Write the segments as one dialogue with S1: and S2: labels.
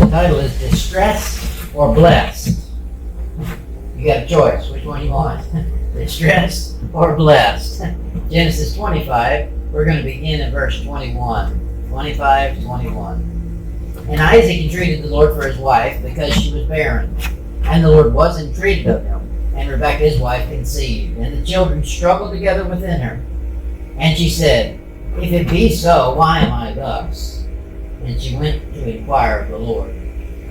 S1: title is Distressed or Blessed. You got a choice. Which one you want? Distressed or blessed? Genesis 25, we're going to begin in verse 21. 25, 21. And Isaac entreated the Lord for his wife because she was barren. And the Lord was entreated of him. And Rebekah his wife conceived. And the children struggled together within her. And she said, If it be so, why am I thus? And she went to inquire of the Lord.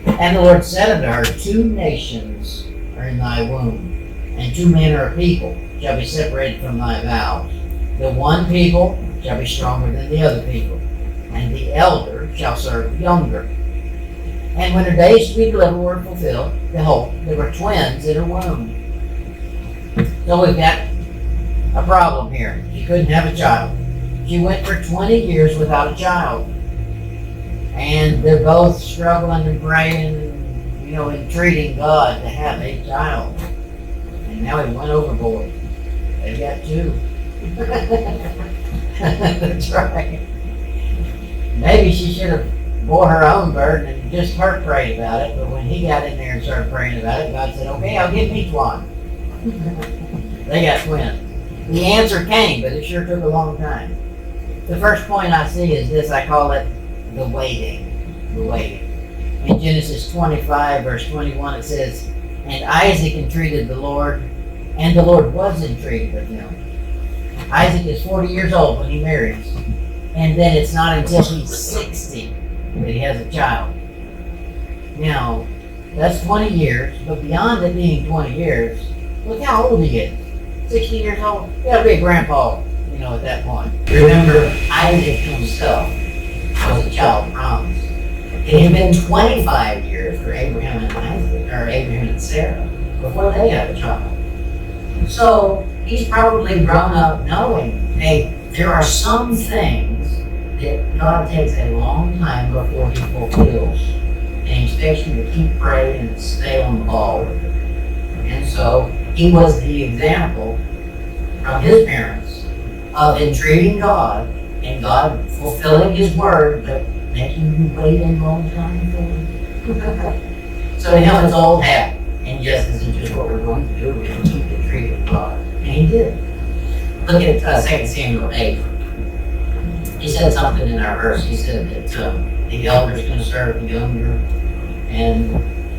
S1: And the Lord said unto her, 2 nations are in thy womb, and 2 manner of people shall be separated from thy bowels. The one people shall be stronger than the other people, and the elder shall serve the younger. And when her days to be delivered were fulfilled, behold, there were twins in her womb. So we've got a problem here. She couldn't have a child. She went for 20 years without a child. And they're both struggling and praying, entreating God to have a child. And now he went overboard. They got 2. That's right. Maybe she should have bore her own burden and just her prayed about it, but when he got in there and started praying about it, God said, okay, I'll give me one. They got twins. The answer came, but it sure took a long time. The first point I see is this, I call it the waiting. The waiting. In Genesis 25, verse 21, it says, And Isaac entreated the Lord, and the Lord was entreated of him. Isaac is 40 years old when he marries, and then it's not until he's 60 that he has a child. Now, that's 20 years, but beyond it being 20 years, look how old he is. 60 years old? You gotta be a grandpa, at that point. Remember, Isaac himself was a child promised. It had been 25 years for Abraham and Sarah before they had a child. So he's probably grown up knowing, hey, there are some things that God takes a long time before he fulfills. And he expects you to keep praying and stay on the ball with it. And so he was the example from his parents of entreating God and God fulfilling his word, but making you wait a long time for him. So to him it's old hat. And yes, this is just what we're going to do. We're going to keep entreating God. And he did. Look at 2 Samuel 8. He said something in our verse. He said that the elder's going to serve the younger. And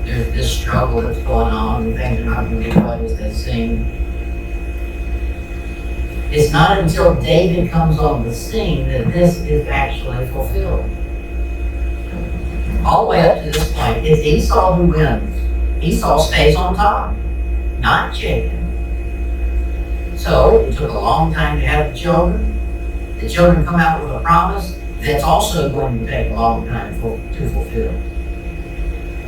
S1: there's this struggle that's going on. And things are not going to be quite as they seem. It's not until David comes on the scene that this is actually fulfilled. All the way up to this point, it's Esau who wins. Esau stays on top, not Jacob. So it took a long time to have the children. The children come out with a promise that's also going to take a long time to fulfill.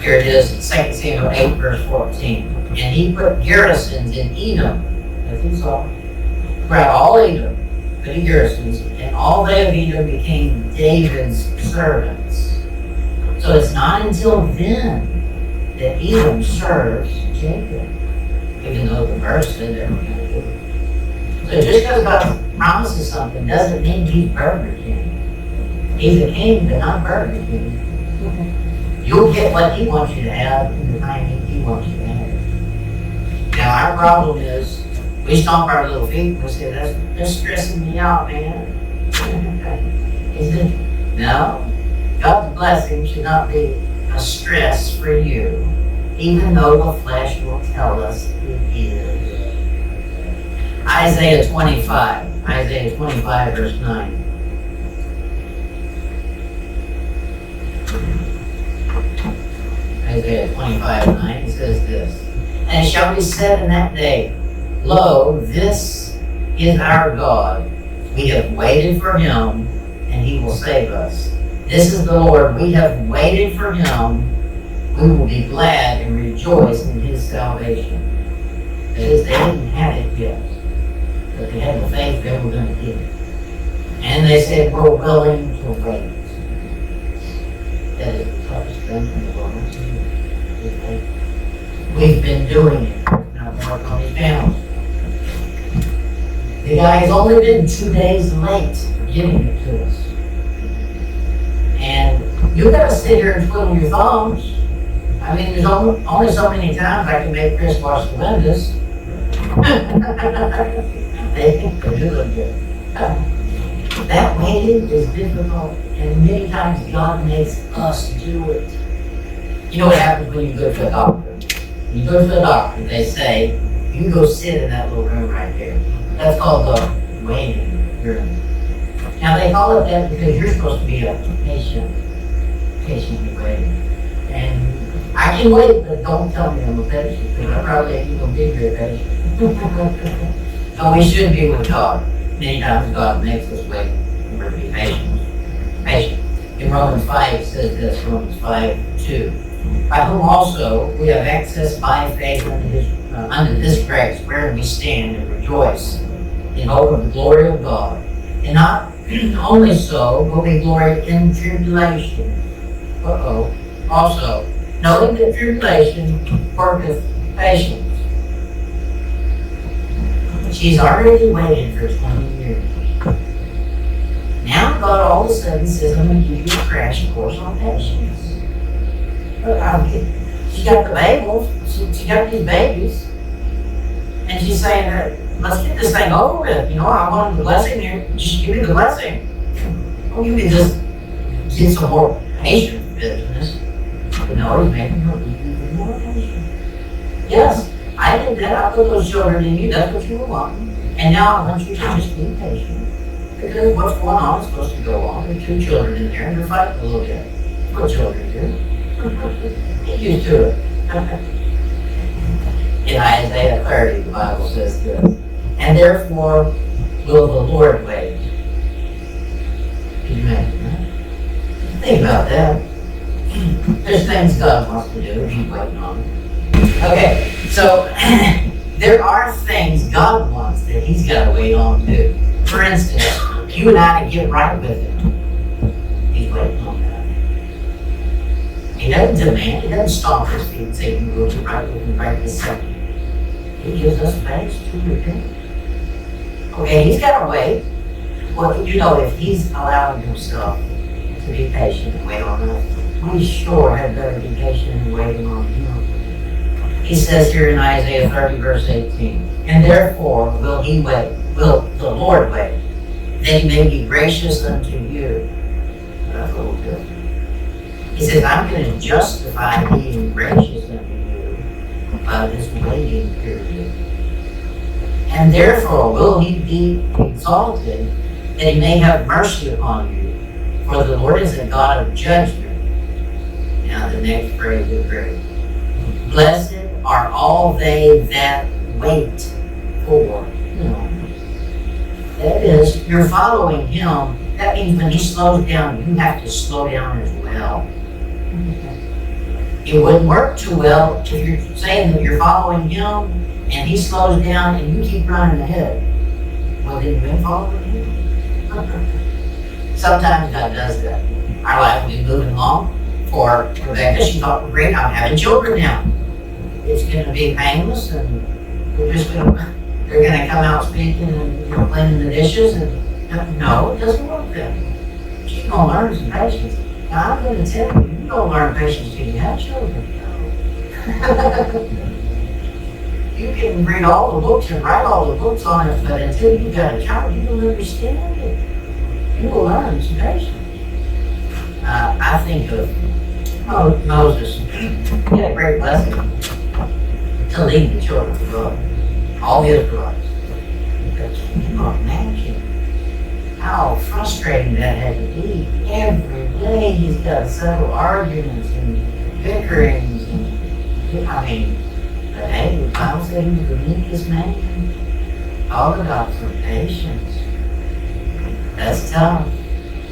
S1: Here it is in 2 Samuel 8, verse 14. And he put garrisons in Edom, as Esau. Throughout all Edom, put garrisons, and all they of Edom became David's servants. So it's not until then that Edom serves Jacob, even though the verse said they were going to do it. So just because God promises something doesn't mean he's Burger King. He's a king, but not Burger King. You'll get what he wants you to have in the time he wants you to have it. Now our problem is, we stomp our little feet and we say, that's stressing me out, man. Is it? No. God's blessing should not be a stress for you, even though the flesh will tell us it is. Isaiah 25. Isaiah 25, verse 9. Isaiah 25, 9, it says this. And it shall be said in that day, Lo, this is our God. We have waited for him, and he will save us. This is the Lord. We have waited for him. We will be glad and rejoice in his salvation. That is, they didn't have it yet, but they had the faith they were going to get it. And they said, we're willing to wait. That is the toughest thing in the world. We've been doing it. Now work on his family. The guy's only been 2 days late getting it to us. And You gotta sit here and twiddle your thumbs. I mean, there's only so many times I can make Chris wash the windows. They do look good. That waiting is difficult, and many times God makes us do it. You know what happens when you go to a doctor? You go to the doctor, they say, you go sit in that little room right there. That's called the waiting room. Now they call it that because you're supposed to be a patient. Patiently waiting. And I can wait, but don't tell me I'm a patient, because I probably ain't gonna be very patient. So we should be with God. Many times God makes us wait. We're to be patient. Patient. In Romans 5 it says this, Romans 5:2. By whom also we have access by faith unto this grace, wherein we stand and rejoice in hope of the glory of God. And not only so, but we glory in tribulation. Also, knowing that tribulation worketh patience. She's already waited for 20 years. Now God all of a sudden says, I'm going to give you a crash course on patience. She got the babies, she got these babies, and she's saying, let's get this thing over with. You know, I want the blessing here. Just give me the blessing. Well, you can just get some more patient business. But no, he's making her even more patient. Yes, I did that. I put those children in you. That's what you were wanting. And now I want you to just be patient. Because what's going on is supposed to go on. There are 2 children in there, and they're fighting a little bit. What children do? Get used to it. In Isaiah 30, the Bible says this. And therefore will the Lord wait. Can you imagine that? Think about that. There's things God wants to do, He's waiting on it. Okay, so there are things God wants that He's got to wait on too. For instance, you and I to get right with Him. He's waiting on that. He doesn't demand, He doesn't stomp His feet and say, you go get right with me right this second. He gives us space to repent. Okay, He's got to wait. Well, you know, if He's allowing Himself to be patient and wait on us, we sure had better be patient and waiting on Him. He says here in Isaiah 30, verse 18, and therefore will the Lord wait, that He may be gracious unto you. That's a little good. He says, I'm going to justify being gracious unto you by this waiting period. And therefore will He be exalted, that He may have mercy upon you. For the Lord is a God of judgment. Now the next phrase is great. Blessed are all they that wait for Him. That is, you're following Him. That means when He slows down, you have to slow down as well. It wouldn't work too well if you're saying that you're following Him and He slows down and you keep running ahead. Well, then you've been following Him. Sometimes God does that. Our life will be moving along. For Rebecca, she thought, great, I'm having children now. It's going to be painless, and they're going to come out speaking and cleaning the dishes. And no, it doesn't work then. She's going to learn some patience. Now, I'm going to tell you, you don't learn patience till you have children. You can read all the books and write all the books on it, but until you got a child, you don't understand it. You will learn some patience. I think of Moses. He had a great blessing to lead the children of God, all the Israelites. But you cannot imagine how frustrating that had to be. Every day he's got several arguments and bickerings. But hey, the Bible said he was the meekest man. All about some patience. That's tough.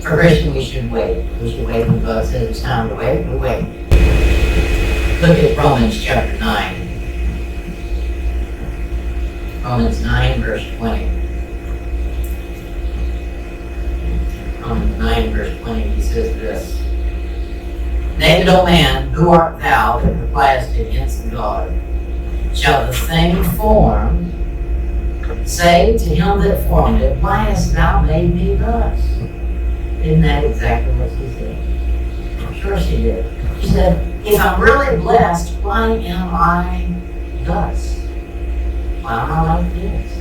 S1: For Christians, we should wait. We should wait when God says it's time to wait. We wait. Look at Romans chapter 9. Romans 9, verse 20. Romans 9, verse 20, he says this. Naked, O man, who art thou that repliest against God? Shall the thing formed say to him that formed it, why hast thou made me thus? Isn't that exactly what he said? Of course he did. He said, if I'm really blessed, why am I thus? Why am I like this?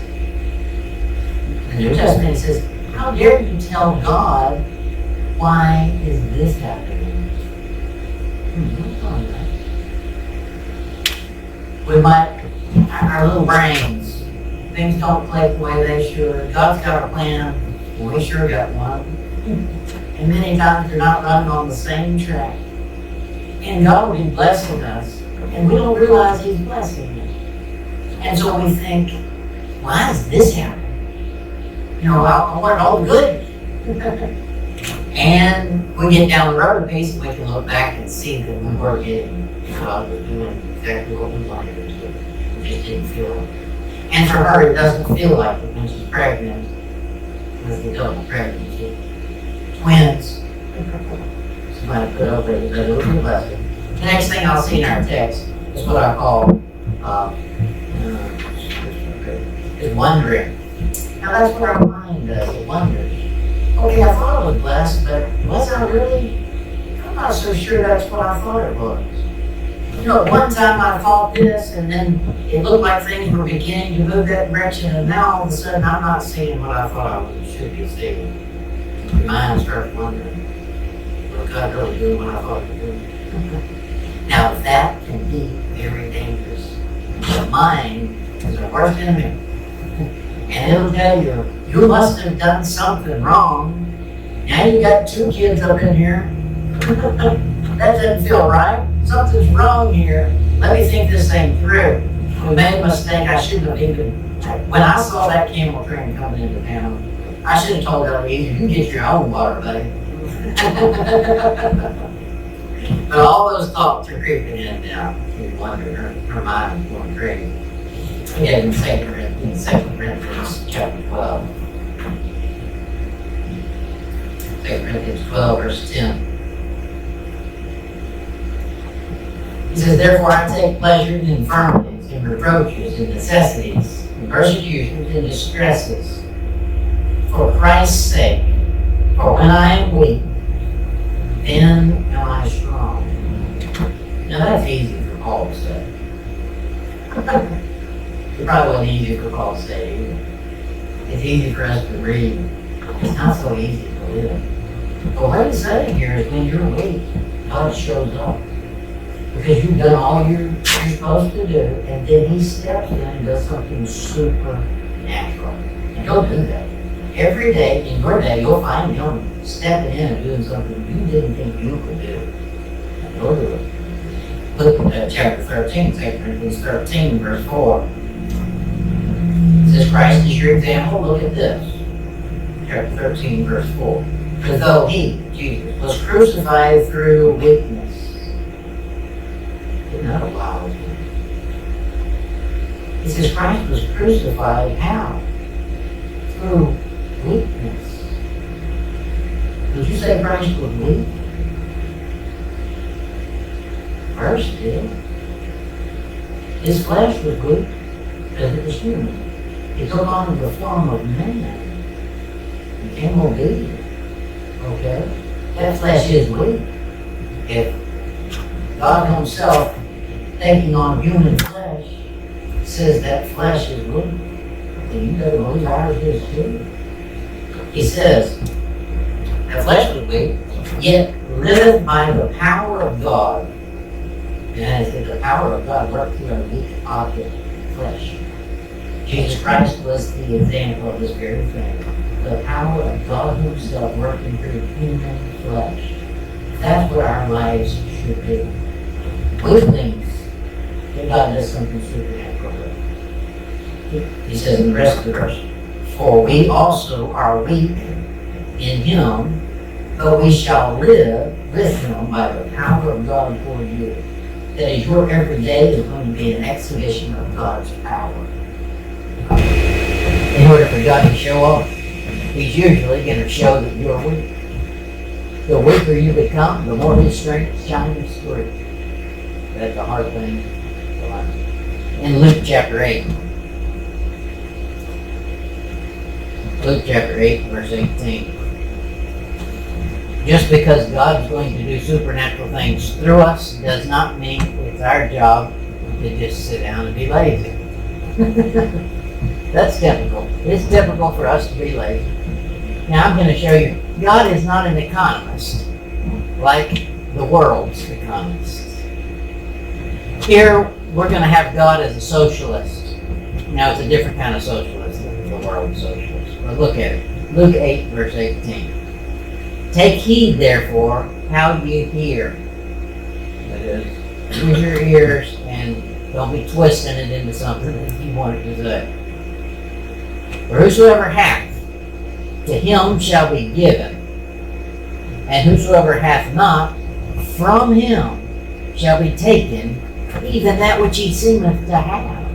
S1: The New Testament says, how dare you tell God, why is this happening? We might, our little brains, things don't click the way they should. God's got a plan, and we sure got one. And many times they're not running on the same track. And God will be blessing us, and we don't realize He's blessing us. And so we think, why is this happening? You know, I want all the good. And we get down the road a piece, and we can look back and see that we were getting, God was doing exactly what we wanted Him to do. We just didn't feel it. And for her, it doesn't feel like it when she's pregnant. With the double pregnancy. Twins. Somebody put over it, but it was a blessing. The next thing I'll see in our text is what I call is wondering. Now that's what our mind does, it wonders. Okay, I thought I was blessed, but was I really? I'm not so sure that's what I thought it was. You know, at one time I thought this, and then it looked like things were beginning to move that direction, and now all of a sudden I'm not seeing what I thought I should be seeing. Your mind starts wondering, was God really doing what I thought He was doing? Now that can be very dangerous. The mind is our worst enemy. And it'll tell you, you must have done something wrong. Now you got 2 kids up in here. That doesn't feel right. Something's wrong here. Let me think this thing through. We made a mistake. I shouldn't have even. When I saw that camel train coming into town, I should have told Eloise, you get your own water, buddy. But all those thoughts are creeping in now. You wonder, her mind is going crazy. Again, in 2 Corinthians chapter 12. 2 Corinthians 12, verse 10. He says, therefore I take pleasure in infirmities, in reproaches, in necessities, in persecutions, in distresses, for Christ's sake. For when I am weak, then am I strong. Now that's easy for Paul to say. It probably wasn't easy for Paul to say either. It's easy for us to read. It's not so easy to live. But what he's saying here is when you're weak, God shows up. Because you've done all you're supposed to do, and then He steps in and does something supernatural. And He'll do that. Every day in your day, you'll find Him stepping in and doing something you didn't think you could do. And He'll do it. Look at chapter 13, 2 Corinthians 13, verse 4. It says, Christ is your example. Look at this. Chapter 13, verse 4. For though He, Jesus, was crucified through weakness. Isn't that a wild thing? He says Christ was crucified how? Through weakness. Did you say Christ was weak? First did. His flesh was weak because it was human. He took on the form of man. He became obedient. Okay? That flesh is weak. If God Himself taking on human flesh says that flesh is weak, then you better believe ours is too. He says, that flesh was weak, yet liveth by the power of God. And as the power of God worked through our weak object, flesh. Jesus Christ was the example of this very thing. The power of God Himself working through human flesh. That's what our lives should be. Weaklings, that God does something supernatural with. He says in the rest of the verse, for we also are weak in Him, but we shall live with Him by the power of God for you. That is, your every day is going to be an exhibition of God's power. In order for God to show up, He's usually going to show that you're weak. The weaker you become, the more His strength shines through. That's a hard thing to learn. In Luke chapter 8. Luke chapter 8, verse 18. Just because God's going to do supernatural things through us does not mean it's our job to just sit down and be lazy. That's typical. It's typical for us to be lazy. Now I'm going to show you, God is not an economist like the world's economists. Here we're going to have God as a socialist. Now it's a different kind of socialist than the world's socialist. But look at it. Luke 8 verse 18. Take heed therefore how you hear. That is, use your ears and don't be twisting it into something that you want it to say. For whosoever hath, to him shall be given, and whosoever hath not, from him shall be taken even that which he seemeth to have.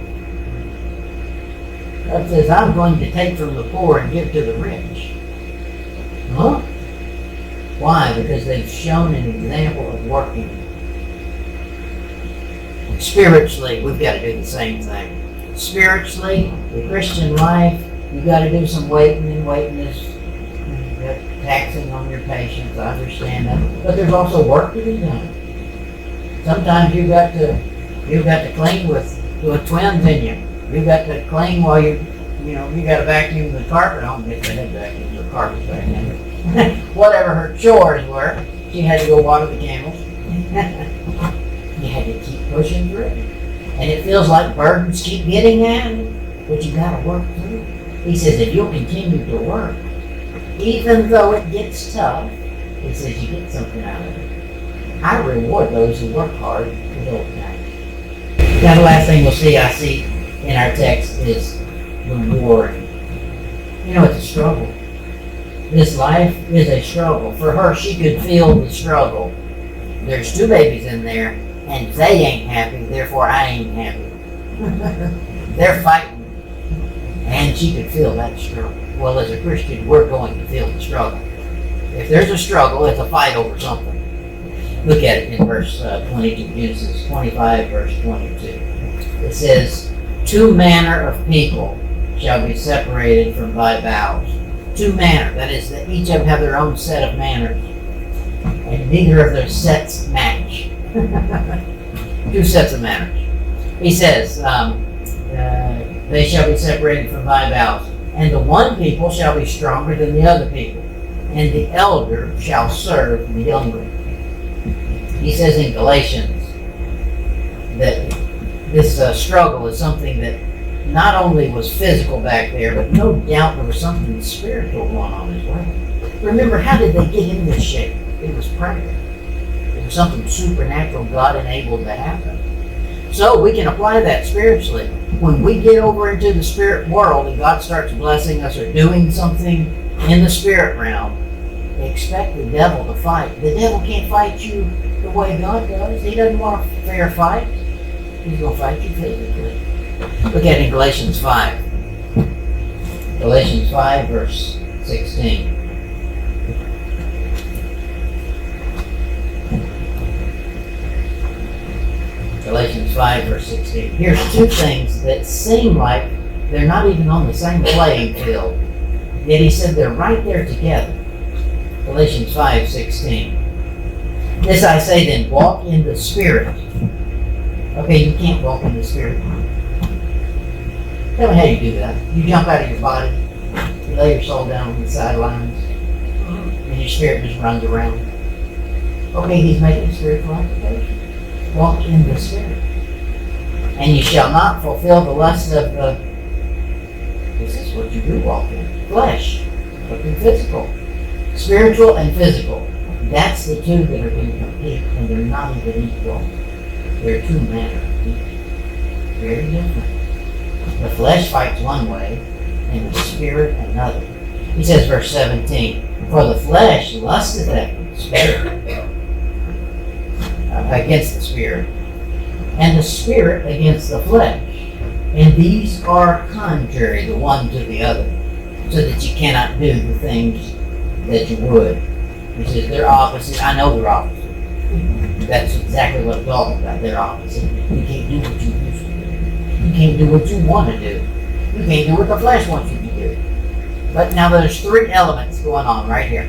S1: God says, I'm going to take from the poor and give to the rich. Huh? Why? Because they've shown an example of working. Spiritually, we've got to do the same thing. Spiritually, the Christian life, you've got to do some waiting, and waiting is taxing on your patience. I understand that. But there's also work to be done. Sometimes you've got to clean with twins in you. You've got to clean while you got to vacuum the carpet. I don't get the head vacuum the carpet back in. Whatever her chores were, she had to go water the camels. You had to keep pushing through. And it feels like burdens keep getting at it, but you got to work through. He says if you'll continue to work, even though it gets tough, he says you get something out of it. I reward those who work hard with overtime. Now the last thing I see in our text is reward. It's a struggle. This life is a struggle. For her, she could feel the struggle. There's two babies in there, and they ain't happy, therefore I ain't happy. They're fighting. And she could feel that struggle. Well, as a Christian, we're going to feel the struggle. If there's a struggle, it's a fight over something. Look at it in verse 22, Genesis 25, verse 22. It says, 2 manner of people shall be separated from thy bowels. 2 manner, that is, that each of them have their own set of manners. And neither of their sets match. 2 sets of manners. He says, they shall be separated from thy bowels. And the one people shall be stronger than the other people. And the elder shall serve the younger. He says in Galatians that this struggle is something that not only was physical back there, but no doubt there was something spiritual going on as well. Remember, how did they get in this shape? It was prayer. It was something supernatural God enabled to happen. So we can apply that spiritually. When we get over into the spirit world and God starts blessing us or doing something in the spirit realm, expect the devil to fight. The devil can't fight you the way God does. He doesn't want a fair fight. He's going to fight you physically. Look at it in Galatians 5. Galatians 5, verse 16. Galatians 5, verse 16. Here's 2 things that seem like they're not even on the same playing field. Yet he said they're right there together. Galatians 5, 16. This I say then, walk in the Spirit. Okay, you can't walk in the Spirit. Tell me how you do that. You jump out of your body, you lay your soul down on the sidelines, and your spirit just runs around. Okay, he's making a spiritual application. Walk in the Spirit. And you shall not fulfill the lusts of the, this is what you do walk in, flesh, but in physical. Spiritual and physical. That's the 2 that are going to compete, and they're not even equal. They're 2 manner of people. Very different. The flesh fights one way, and the Spirit another. He says, verse 17, for the flesh lusteth after the Spirit, against the Spirit, and the Spirit against the flesh. And these are contrary the one to the other, so that you cannot do the things that you would. He says they're opposite. I know they're opposite. That's exactly what I'm talking about. They're opposite. You can't do what you used to do. You can't do what you want to do. You can't do what the flesh wants you to do. But now there's 3 elements going on right here.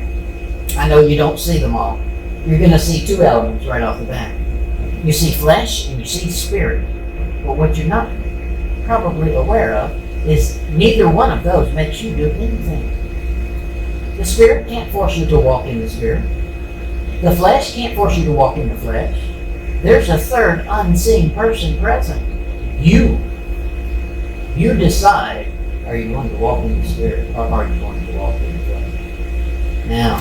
S1: I know you don't see them all. You're going to see two elements right off the bat. You see flesh and you see spirit. But what you're not probably aware of is neither one of those makes you do anything. The spirit can't force you to walk in the spirit. The flesh can't force you to walk in the flesh. There's a third unseen person present. You. You decide, are you going to walk in the spirit or are you going to walk in the flesh? Now,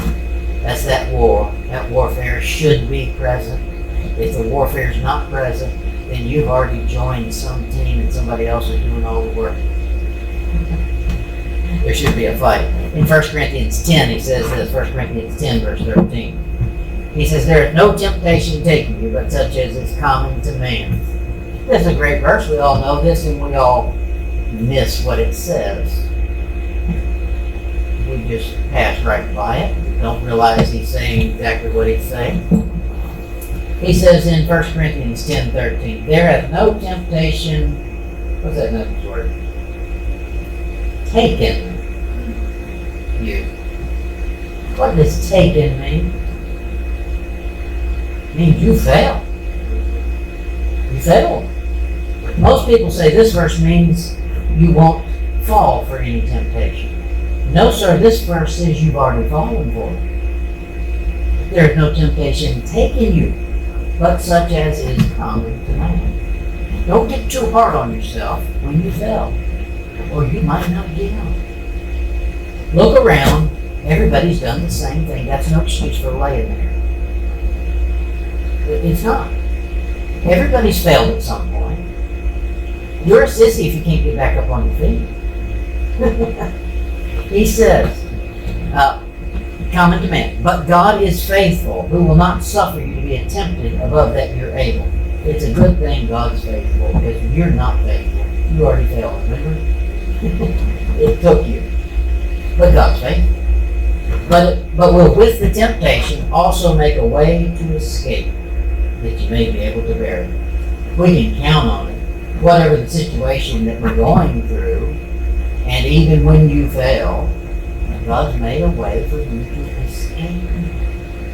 S1: that's that war. That warfare should be present. If the warfare is not present, then you've already joined some team and somebody else is doing all the work. There should be a fight. In 1 Corinthians 10, he says this, 1 Corinthians 10, verse 13. He says, there is no temptation taking you, but such as is common to man. This is a great verse. We all know this, and we all miss what it says. We just pass right by it. We don't realize he's saying exactly what he's saying. He says in 1 Corinthians 10:13, there hath no temptation, what's that next word? Taken you. What does taken mean? It means you fail. You failed. Most people say this verse means you won't fall for any temptation. No, sir, this verse says you've already fallen for it. There is no temptation taken you, but such as is common to man. Don't get too hard on yourself when you fail, or you might not get out. Look around. Everybody's done the same thing. That's no excuse for laying there. It's not. Everybody's failed at some point. You're a sissy if you can't get back up on your feet. He says, common to man, but God is faithful, who will not suffer you to be tempted above that you're able. It's a good thing God's faithful, because you're not faithful. You already failed, remember? It took you. But God's faithful. But will with the temptation also make a way to escape, that you may be able to bear it. We can count on it. Whatever the situation that we're going through, and even when you fail, God's made a way for you to escape.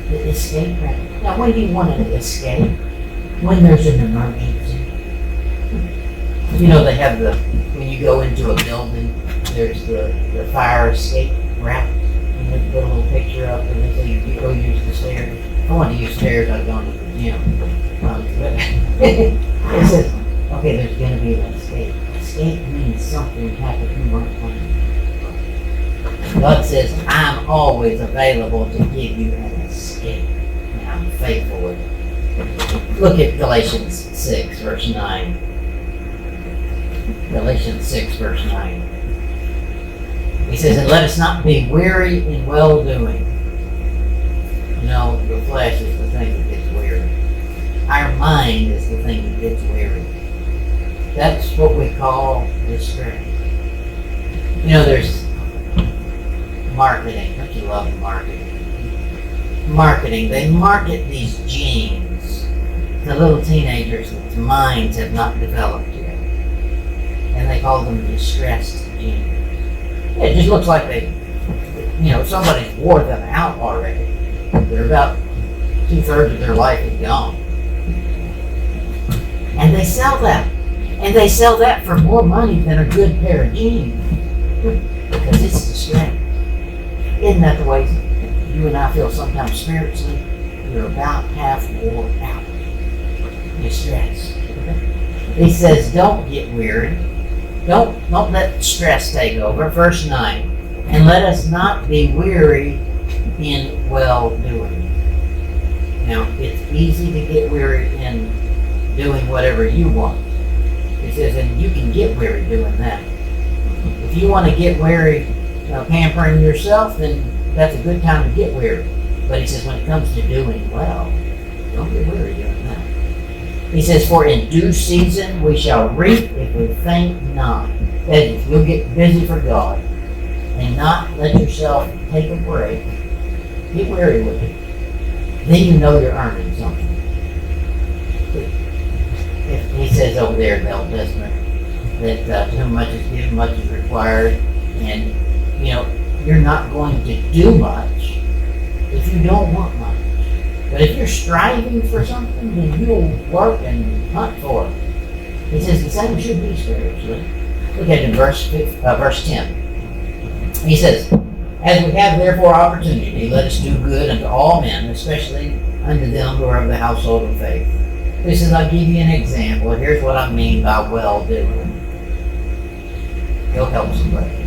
S1: The escape route. Now, when do you want to escape? When there's an emergency. You know, they have when you go into a building, there's the fire escape route. And they put a little picture up and they say you go use the stairs. If I want to use stairs, I'd go to the gym. It says, okay, there's going to be an escape. Escape means something happened you weren't planning. God says, I'm always available to give you an escape. And I'm faithful with it. Look at Galatians 6, verse 9. Galatians 6, verse 9. He says, and let us not be weary in well-doing. You know, the flesh is the thing that gets weary. Our mind is the thing that gets weary. That's what we call distress. You know, there's marketing. Don't you love marketing? Marketing. They market these genes to little teenagers whose minds have not developed yet. And they call them distressed genes. Yeah, it just looks like somebody's wore them out already. They're about 2/3 of their life is gone. And they sell that. And they sell that for more money than a good pair of jeans. Because it's distracting. Isn't that the way you and I feel sometimes spiritually? You're about half wore out. You're stressed. He says, don't get weary. Don't let stress take over. Verse 9. And let us not be weary in well-doing. Now, it's easy to get weary in doing whatever you want. He says, and you can get weary doing that. If you want to get weary pampering yourself, then that's a good time to get weary. But he says, when it comes to doing well, don't get weary doing that. He says, for in due season we shall reap if we faint not. That is, you'll get busy for God and not let yourself take a break. Get weary with it. Then you know you're earning something. If he says over there in the Old Testament that to whom much is given, much is required, and you're not going to do much if you don't want much. But if you're striving for something, then you'll work and hunt for it. He says the same should be spiritually. Look at it in verse 10. He says, as we have therefore opportunity, let us do good unto all men, especially unto them who are of the household of faith. He says, I'll give you an example. Here's what I mean by well-doing. He'll help somebody.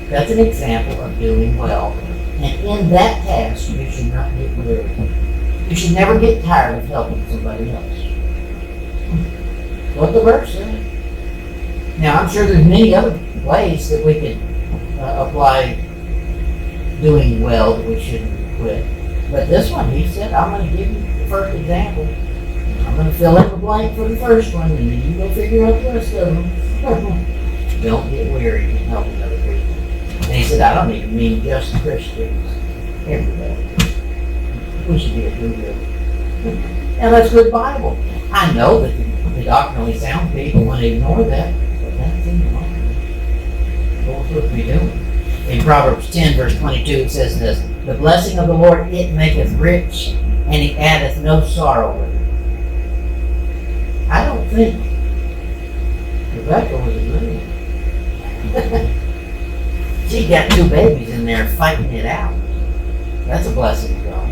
S1: That's an example of doing well. And in that task, you should not get weary. You should never get tired of helping somebody else. What the verse says. Now, I'm sure there's many other ways that we could apply doing well that we shouldn't quit. But this one, he said, I'm going to give you the first example. I'm going to fill in the blank for the first one, and then you go figure out the rest of them. Don't get weary in helping other people. And he said, I don't even mean just Christians. Everybody. We should be a do-gooder. And that's good Bible. I know that the doctrinally sound people want to ignore that, but that's in the Bible. What we're supposed to be doing. In Proverbs 10, verse 22, it says this, the blessing of the Lord, it maketh rich, and he addeth no sorrow with it. I don't think Rebecca was a man. She got 2 babies in there fighting it out. That's a blessing of God.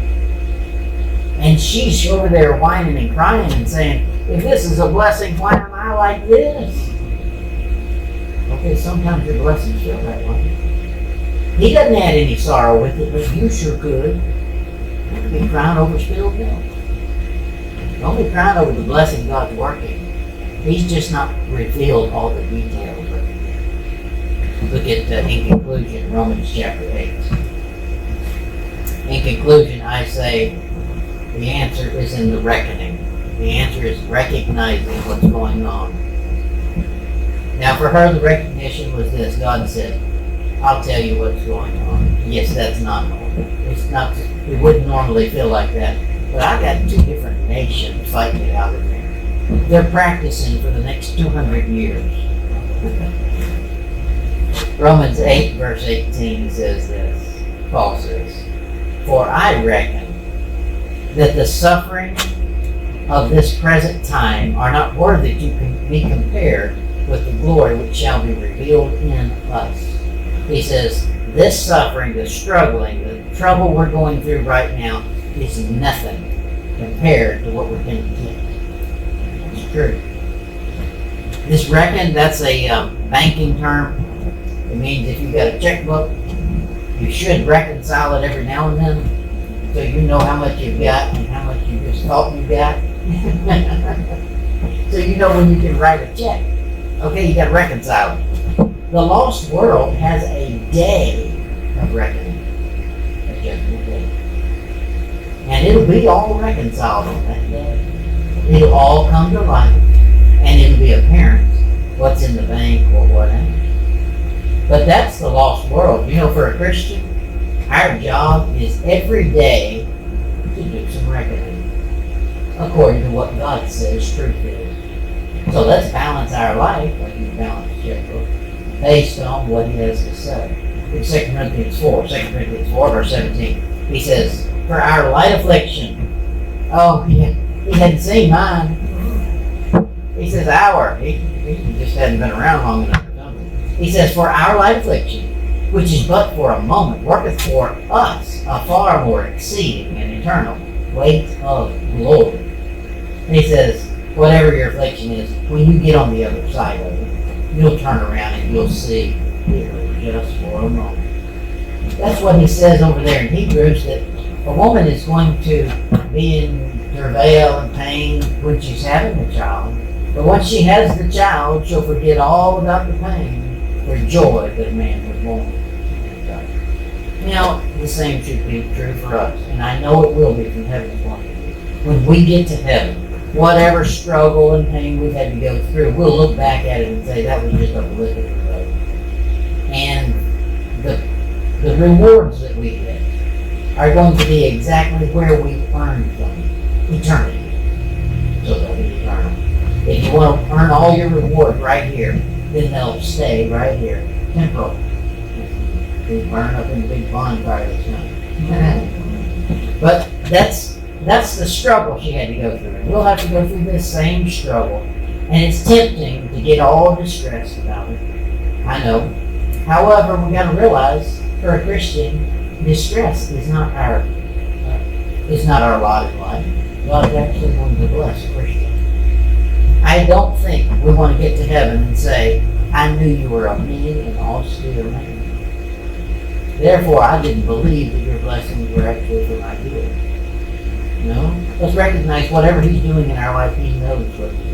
S1: And she's over there whining and crying and saying, if this is a blessing, why am I like this? Okay, sometimes your blessings feel that way. He doesn't add any sorrow with it, but you sure could. You could be crying over spilled milk. Don't be crying over the blessing God's working. He's just not revealed all the details of it. Look at, in conclusion, Romans chapter 8. In conclusion, I say the answer is in the reckoning. The answer is recognizing what's going on. Now for her, the recognition was this. God said, I'll tell you what's going on. Yes, that's not normal. It's not, it wouldn't normally feel like that. But I got 2 different nations fighting it out in there. They're practicing for the next 200 years. Romans 8, verse 18 says this. Paul says, for I reckon that the suffering of this present time are not worthy to be compared with the glory which shall be revealed in us. He says, this suffering, the struggling, the trouble we're going through right now is nothing compared to what we're going to get. It's true. This reckon, that's a banking term. It means if you've got a checkbook, you should reconcile it every now and then so you know how much you've got and how much you just thought you got. So you know when you can write a check. Okay, you got to reconcile it. The lost world has a day of reckoning, a judgment day. And it'll be all reconciled on that day. It'll all come to light, and it'll be apparent what's in the bank or whatever. But that's the lost world. You know, for a Christian, our job is every day to do some reckoning, according to what God says truth is. So let's balance our life, like you balance a checkbook, based on what he has to say. In 2 Corinthians 4, verse 17, he says, for our light affliction, oh, he hadn't seen mine. He says our, he just hadn't been around long enough or something. He says, for our light affliction, which is but for a moment, worketh for us a far more exceeding and eternal weight of glory. And he says, whatever your affliction is, when you get on the other side of it, you'll turn around and you'll see it was just for a moment. That's what he says over there in Hebrews, that a woman is going to be in travail and pain when she's having a child. But once she has the child, she'll forget all about the pain for joy that a man was born. Now, the same should be true for us. And I know it will be from heaven's point of view. When we get to heaven, whatever struggle and pain we've had to go through, we'll look back at it and say that was just a blip in the road. And the rewards that we get are going to be exactly where we earned them. Eternity. So they'll be eternal. If you want to earn all your rewards right here, then they'll stay right here. Temporal. They burn up in the big bonfire this night. But that's the struggle she had to go through. And we'll have to go through this same struggle. And it's tempting to get all distressed about it. I know. However, we got to realize, for a Christian, distress is not our lot in life. God is actually going to bless a Christian. I don't think we want to get to heaven and say, I knew you were a mean and austere man. Therefore, I didn't believe that your blessings were actually for my good. No? Let's recognize whatever he's doing in our life, he knows what he's